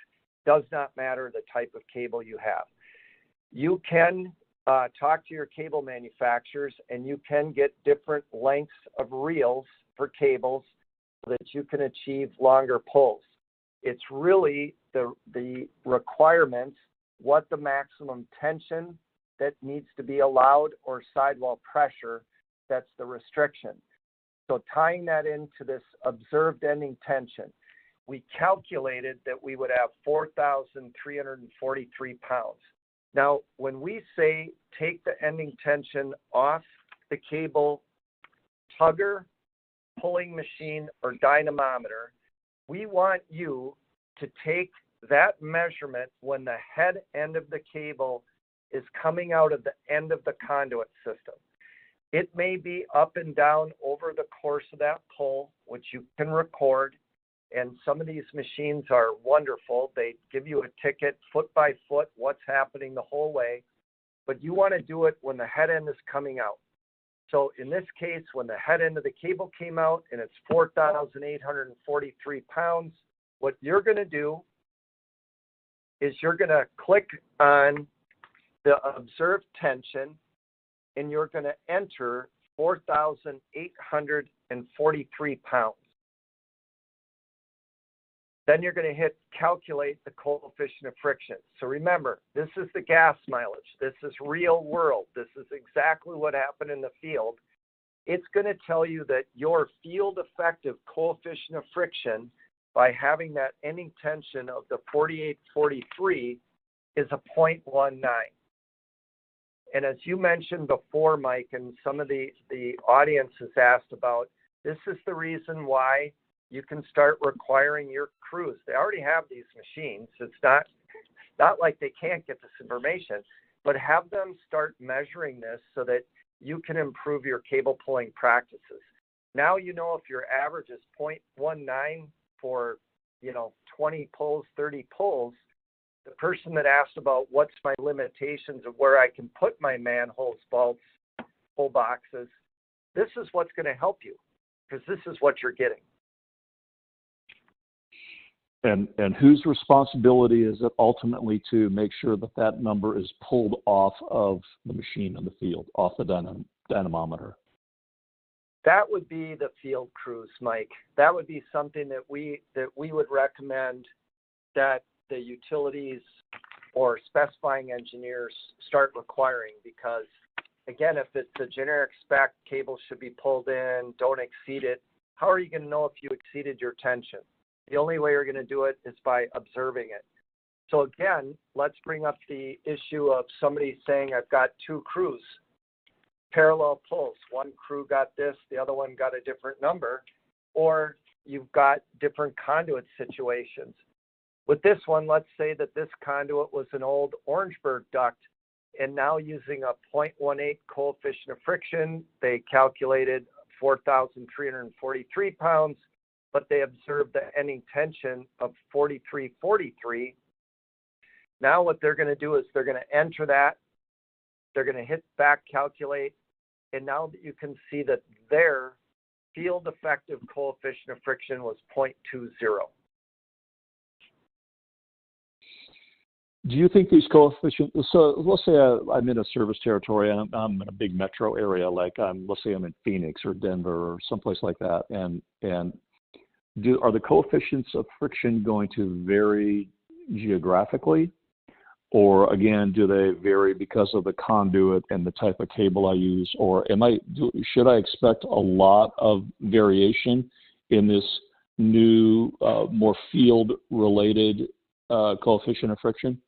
Speaker 3: does not matter the type of cable you have. You can talk to your cable manufacturers, and you can get different lengths of reels for cables so that you can achieve longer pulls. It's really the requirements, what the maximum tension that needs to be allowed or sidewall pressure, that's the restriction. So tying that into this observed ending tension, we calculated that we would have 4,343 pounds. Now, when we say take the ending tension off the cable tugger, pulling machine, or dynamometer, we want you to take that measurement when the head end of the cable is coming out of the end of the conduit system. It may be up and down over the course of that pull, which you can record, and some of these machines are wonderful. They give you a ticket foot by foot, what's happening the whole way, but you want to do it when the head end is coming out. So in this case, when the head end of the cable came out and it's 4,843 pounds, what you're going to do is you're going to click on the observed tension, and you're going to enter 4,843 pounds. Then you're going to hit calculate the coefficient of friction. So remember, this is the gas mileage. This is real world. This is exactly what happened in the field. It's going to tell you that your field effective coefficient of friction, by having that ending tension of the 4,843, is a 0.19. And as you mentioned before, Mike, and some of the audience has asked about, this is the reason why you can start requiring your crews. They already have these machines. It's not like they can't get this information, but have them start measuring this so that you can improve your cable pulling practices. Now you know if your average is 0.19 for 20 pulls, 30 pulls, the person that asked about what's my limitations of where I can put my manholes, vaults, pull boxes, this is what's going to help you, because this is what you're getting.
Speaker 2: And whose responsibility is it ultimately to make sure that that number is pulled off of the machine in the field, off the dynamometer?
Speaker 3: That would be the field crews, Mike. That would be something that we would recommend that the utilities or specifying engineers start requiring, because again, if it's a generic spec, cables should be pulled in, don't exceed it. How are you going to know if you exceeded your tension? The only way you're going to do it is by observing it. So again, let's bring up the issue of somebody saying, I've got 2 crews, parallel pulls. One crew got this, the other one got a different number, or you've got different conduit situations. With this one, let's say that this conduit was an old Orangeburg duct, and now using a 0.18 coefficient of friction, they calculated 4,343 pounds, but they observed the ending tension of 4,343. Now what they're going to do is they're going to enter that, they're going to hit back calculate, and now that you can see that their field effective coefficient of friction was 0.20.
Speaker 2: do you think these coefficients, so let's say I'm in a service territory, and I'm in a big metro area, like let's say I'm in Phoenix or Denver or someplace like that, and are the coefficients of friction going to vary geographically? Or again, do they vary because of the conduit and the type of cable I use? Or should I expect a lot of variation in this new, more field-related coefficient of friction?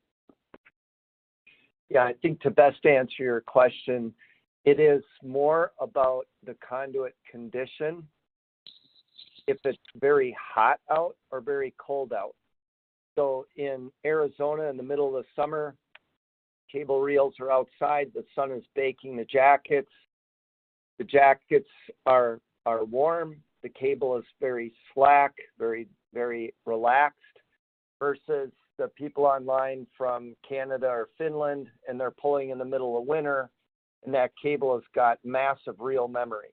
Speaker 3: Yeah, I think to best answer your question, it is more about the conduit condition, if it's very hot out or very cold out. So in Arizona in the middle of the summer, cable reels are outside, the sun is baking the jackets. The jackets are warm, the cable is very slack, very, very relaxed, versus the people online from Canada or Finland, and they're pulling in the middle of winter, and that cable has got massive reel memory.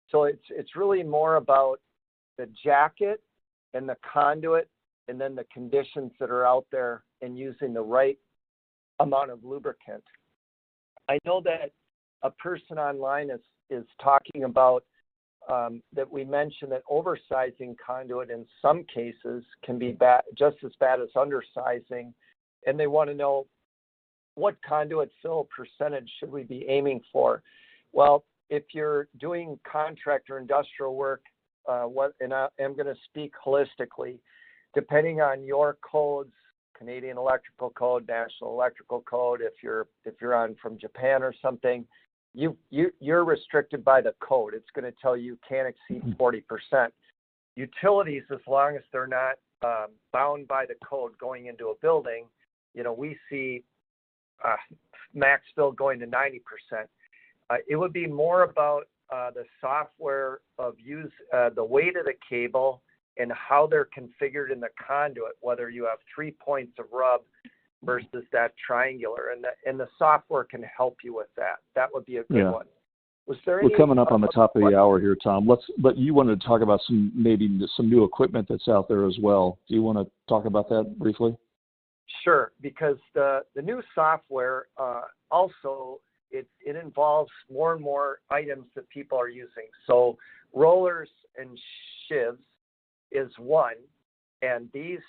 Speaker 3: So it's really more about the jacket and the conduit, and then the conditions that are out there, and using the right amount of lubricant. I know that a person online is talking about that we mentioned that oversizing conduit in some cases can be just as bad as undersizing, and they want to know what conduit fill percentage should we be aiming for. Well, if you're doing contractor industrial work, and I am going to speak holistically, depending on your codes, Canadian Electrical Code, National Electrical Code, if you're on from Japan or something, you're restricted by the code. It's going to tell you can't exceed 40%. Utilities, as long as they're not bound by the code going into a building, we see max fill going to 90%. It would be more about the software of the weight of the cable and how they're configured in the conduit, whether you have 3 points of rub versus that triangular, and the software can help you with that. That would be a good one. Was there
Speaker 2: We're coming up on the top of the hour here, Tom. But you wanted to talk about some new equipment that's out there as well. Do you want to talk about that briefly?
Speaker 3: Sure, because the new software also it involves more and more items that people are using. So rollers and shivs is one, and these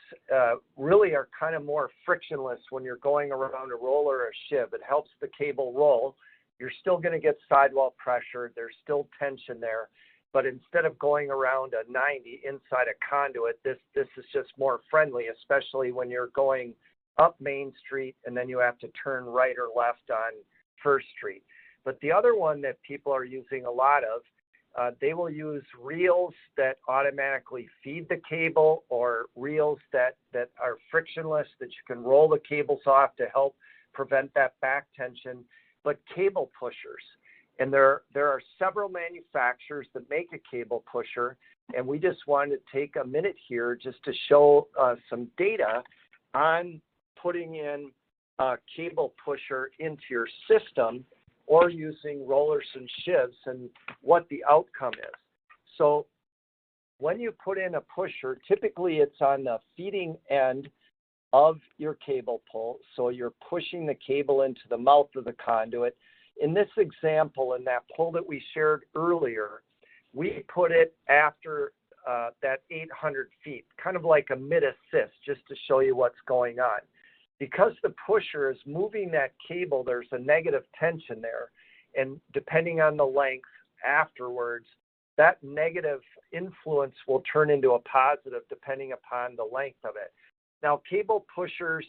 Speaker 3: really are kind of more frictionless when you're going around a roller or a shiv. It helps the cable roll. You're still going to get sidewall pressure. There's still tension there. But instead of going around a 90 inside a conduit, this is just more friendly, especially when you're going up Main Street and then you have to turn right or left on First Street. But the other one that people are using a lot of, they will use reels that automatically feed the cable, or reels that are frictionless, that you can roll the cables off to help prevent that back tension, but cable pushers. And there are several manufacturers that make a cable pusher, and we just wanted to take a minute here just to show some data on putting in a cable pusher into your system, or using rollers and shivs, and what the outcome is. So when you put in a pusher, typically it's on the feeding end of your cable pull. So you're pushing the cable into the mouth of the conduit. In this example, in that pull that we shared earlier, we put it after that 800 feet, kind of like a mid-assist, just to show you what's going on. Because the pusher is moving that cable, there's a negative tension there. And depending on the length afterwards, that negative influence will turn into a positive depending upon the length of it. Now, cable pushers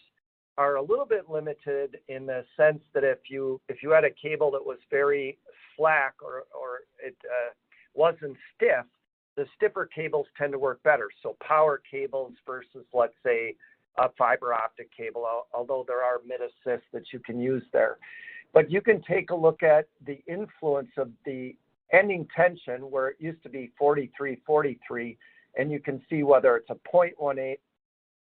Speaker 3: are a little bit limited in the sense that if you had a cable that was very slack or it wasn't stiff, the stiffer cables tend to work better. So power cables versus, let's say, a fiber optic cable, although there are mid-assists that you can use there. But you can take a look at the influence of the ending tension, where it used to be 43, and you can see whether it's a 0.18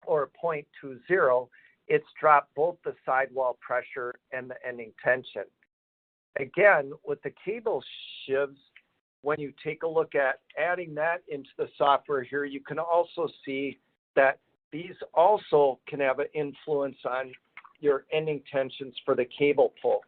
Speaker 3: or a 0.20, it's dropped both the sidewall pressure and the ending tension. Again, with the cable shivs, when you take a look at adding that into the software here, you can also see that these also can have an influence on your ending tensions for the cable pull.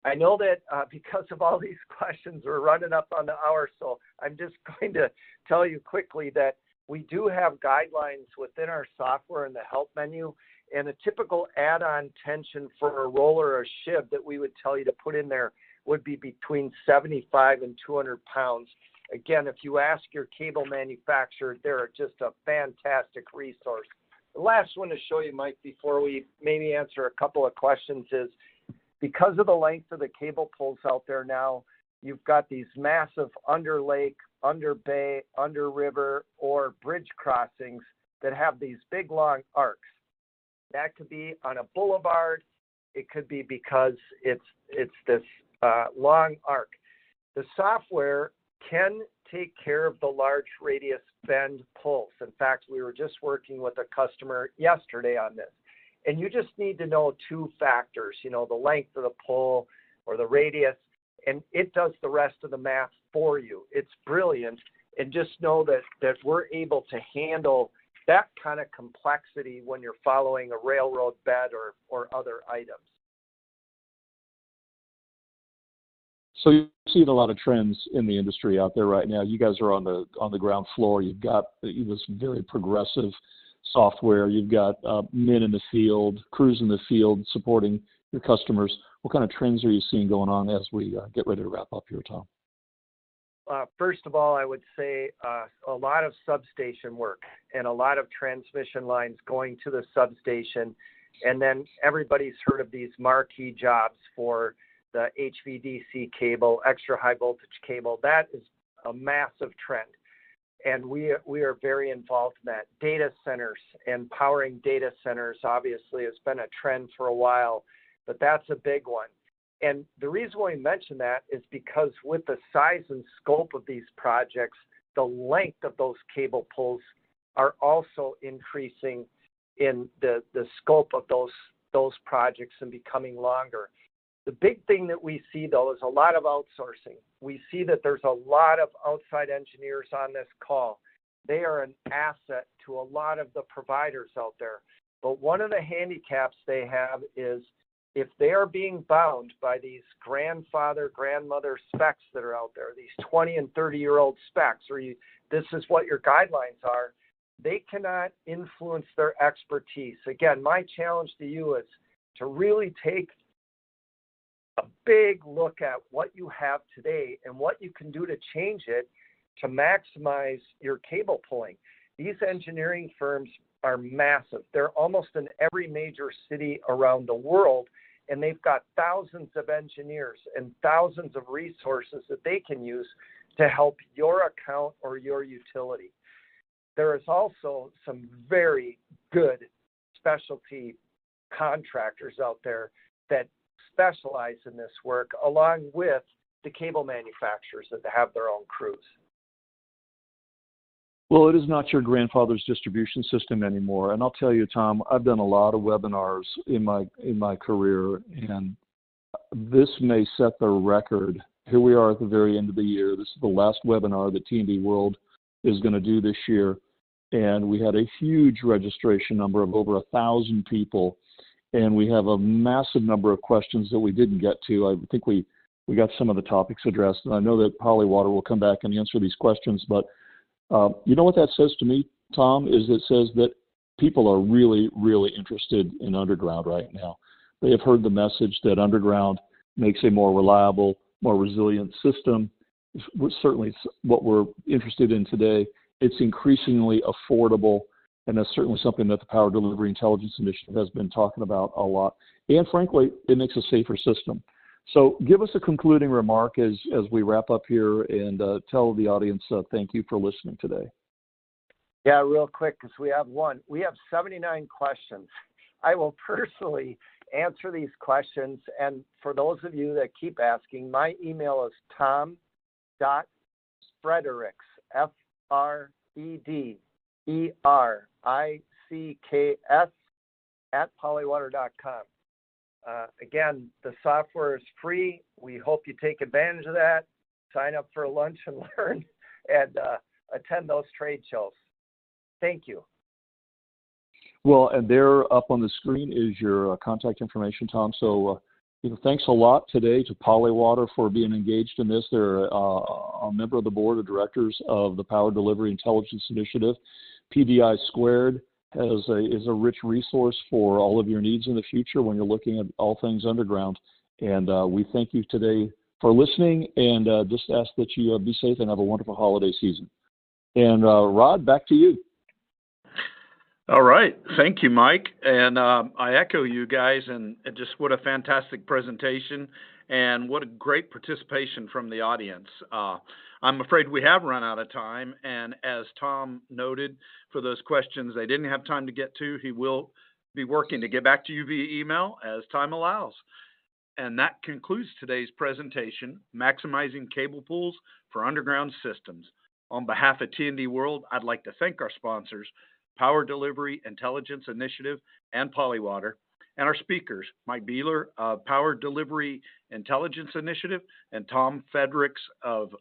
Speaker 3: I know that because of all these questions, we're running up on the hour, so I'm just going to tell you quickly that we do have guidelines within our software in the help menu, and a typical add-on tension for a roller or a shib that we would tell you to put in there would be between 75 and 200 pounds. Again, if you ask your cable manufacturer, they're just a fantastic resource. The last one to show you, Mike, before we maybe answer a couple of questions is, because of the length of the cable pulls out there now, you've got these massive under lake, under bay, under river, or bridge crossings that have these big long arcs. That could be on a boulevard. It could be because it's this long arc. The software can take care of the large radius bend pulls. In fact, we were just working with a customer yesterday on this. And you just need to know two factors, you know, the length of the pull or the radius, and it does the rest of the math for you. It's brilliant. And just know that we're able to handle that kind of complexity when you're following a railroad bed or other items.
Speaker 2: So you're seeing a lot of trends in the industry out there right now. You guys are on the ground floor. You've got this very progressive software. You've got men in the field, crews in the field supporting your customers. What kind of trends are you seeing going on as we get ready to wrap up here, Tom?
Speaker 3: First of all, I would say a lot of substation work and a lot of transmission lines going to the substation. And then everybody's heard of these marquee jobs for the HVDC cable, extra high voltage cable. That is a massive trend. And we are very involved in that. Data centers and powering data centers obviously has been a trend for a while, but that's a big one. And the reason why we mention that is because with the size and scope of these projects, the length of those cable pulls are also increasing in the scope of those projects and becoming longer. The big thing that we see, though, is a lot of outsourcing. We see that there's a lot of outside engineers on this call. They are an asset to a lot of the providers out there. But one of the handicaps they have is if they are being bound by these grandfather, grandmother specs that are out there, these 20 and 30-year-old specs, or this is what your guidelines are, they cannot influence their expertise. Again, my challenge to you is to really take a big look at what you have today and what you can do to change it to maximize your cable pulling. These engineering firms are massive. They're almost in every major city around the world, and they've got thousands of engineers and thousands of resources that they can use to help your account or your utility. There is also some very good specialty contractors out there that specialize in this work, along with the cable manufacturers that have their own crews.
Speaker 2: Well, it is not your grandfather's distribution system anymore. And I'll tell you, Tom, I've done a lot of webinars in my career, and this may set the record. Here we are at the very end of the year. This is the last webinar that T&D World is going to do this year. And we had a huge registration number of over 1,000 people. And we have a massive number of questions that we didn't get to. I think we got some of the topics addressed. And I know that Polywater will come back and answer these questions. But you know what that says to me, Tom, is it says that people are really, really interested in underground right now. They have heard the message that underground makes a more reliable, more resilient system. Certainly what we're interested in today. It's increasingly affordable, and that's certainly something that the Power Delivery Intelligence Initiative has been talking about a lot. And frankly, it makes a safer system. So give us a concluding remark as we wrap up here, and tell the audience thank you for listening today.
Speaker 3: Yeah, real quick, because we have 79 questions. I will personally answer these questions, and for those of you that keep asking, my email is tom.fredericks, FREDERICKS @polywater.com. Again, the software is free. We hope you take advantage of that. Sign up for lunch and learn, and attend those trade shows. Thank you.
Speaker 2: Well, and there up on the screen is your contact information, Tom. So, thanks a lot today to Polywater for being engaged in this. They're a member of the board of directors of the Power Delivery Intelligence Initiative. PDI Squared is a rich resource for all of your needs in the future when you're looking at all things underground. And we thank you today for listening, and just ask that you be safe and have a wonderful holiday season. And Rod, back to you.
Speaker 1: All right. Thank you, Mike. And I echo you guys, and just what a fantastic presentation and what a great participation from the audience. I'm afraid we have run out of time. And as Tom noted, for those questions they didn't have time to get to, he will be working to get back to you via email as time allows. And that concludes today's presentation, Maximizing Cable Pools for Underground Systems. On behalf of T&D World, I'd like to thank our sponsors, Power Delivery Intelligence Initiative and Polywater, and our speakers, Mike Beeler of Power Delivery Intelligence Initiative and Tom Fedricks of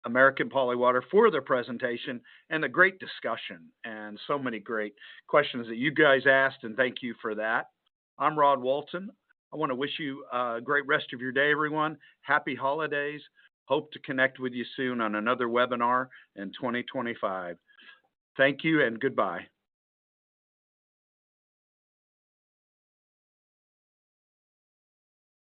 Speaker 1: American Polywater for their presentation and a great discussion and so many great questions that you guys asked, and thank you for that. I'm Rod Walton. I want to wish you a great rest of your day, everyone. Happy holidays. Hope to connect with you soon on another webinar in 2025. Thank you and goodbye.